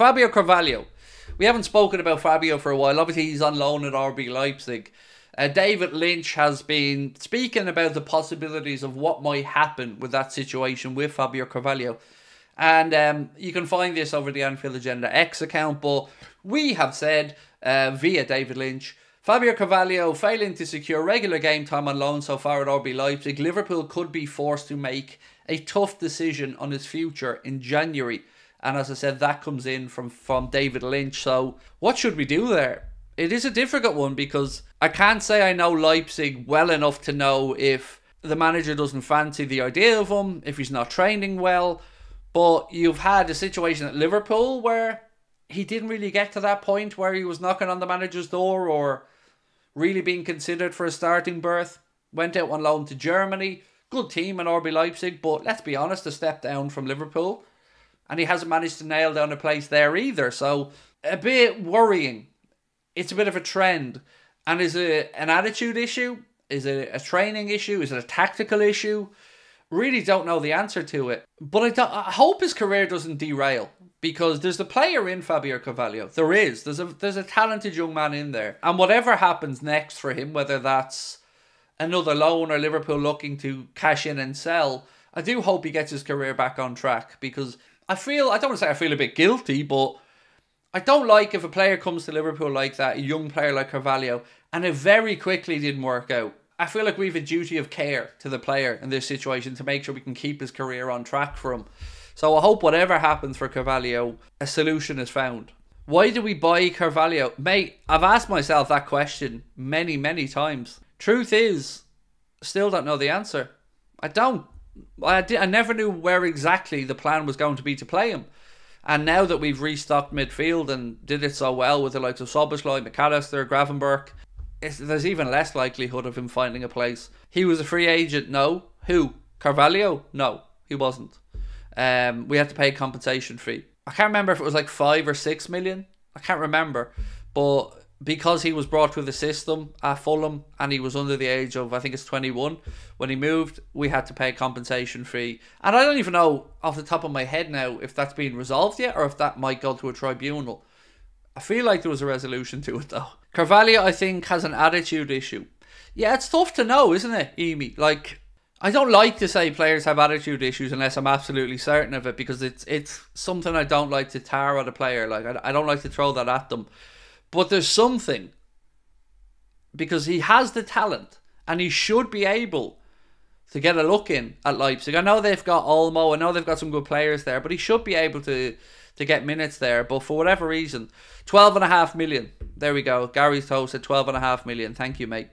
Fabio Carvalho. We haven't spoken about Fabio for a while. Obviously, he's on loan at RB Leipzig. David Lynch has been speaking about the possibilities of what might happen with that situation with Fabio Carvalho. And you can find this over the Anfield Agenda X account. But we have said, via David Lynch, Fabio Carvalho failing to secure regular game time on loan so far at RB Leipzig, Liverpool could be forced to make a tough decision on his future in January. And as I said, that comes in from David Lynch. So what should we do there? It is a difficult one because I can't say I know Leipzig well enough to know if the manager doesn't fancy the idea of him, if he's not training well. But you've had a situation at Liverpool where he didn't really get to that point where he was knocking on the manager's door or really being considered for a starting berth. Went out on loan to Germany. Good team in RB Leipzig, but let's be honest, a step down from Liverpool. And he hasn't managed to nail down a place there either. So a bit worrying. It's a bit of a trend. And is it an attitude issue? Is it a training issue? Is it a tactical issue? Really don't know the answer to it. But I hope his career doesn't derail. Because there's a player in Fabio Carvalho. There is. There's a talented young man in there. And whatever happens next for him, whether that's another loan or Liverpool looking to cash in and sell, I do hope he gets his career back on track. Because I don't want to say I feel a bit guilty, but I don't like if a player comes to Liverpool like that, a young player like Carvalho, and it very quickly didn't work out. I feel like we have a duty of care to the player in this situation to make sure we can keep his career on track for him. So I hope whatever happens for Carvalho, a solution is found. Why do we buy Carvalho? Mate, I've asked myself that question many, many times. Truth is, still don't know the answer. I don't. I never knew where exactly the plan was going to be to play him. And now that we've restocked midfield and did it so well with the likes of Szoboszlai, McAllister, Gravenberch, there's even less likelihood of him finding a place. He was a free agent, no. Who? Carvalho? No, he wasn't. We had to pay a compensation fee. I can't remember if it was like 5 or 6 million. I can't remember. But because he was brought through the system at Fulham and he was under the age of, I think it's 21, when he moved, we had to pay a compensation fee. And I don't even know off the top of my head now if that's been resolved yet or if that might go to a tribunal. I feel like there was a resolution to it though. Carvalho, I think, has an attitude issue. Yeah, it's tough to know, isn't it, Emi? Like, I don't like to say players have attitude issues unless I'm absolutely certain of it because it's something I don't like to tar at a player. Like, I don't like to throw that at them. But there's something, because he has the talent and he should be able to get a look in at Leipzig. I know they've got Olmo, I know they've got some good players there, but he should be able to get minutes there. But for whatever reason, 12.5 million. There we go. Gary's Toe said 12.5 million. Thank you, mate.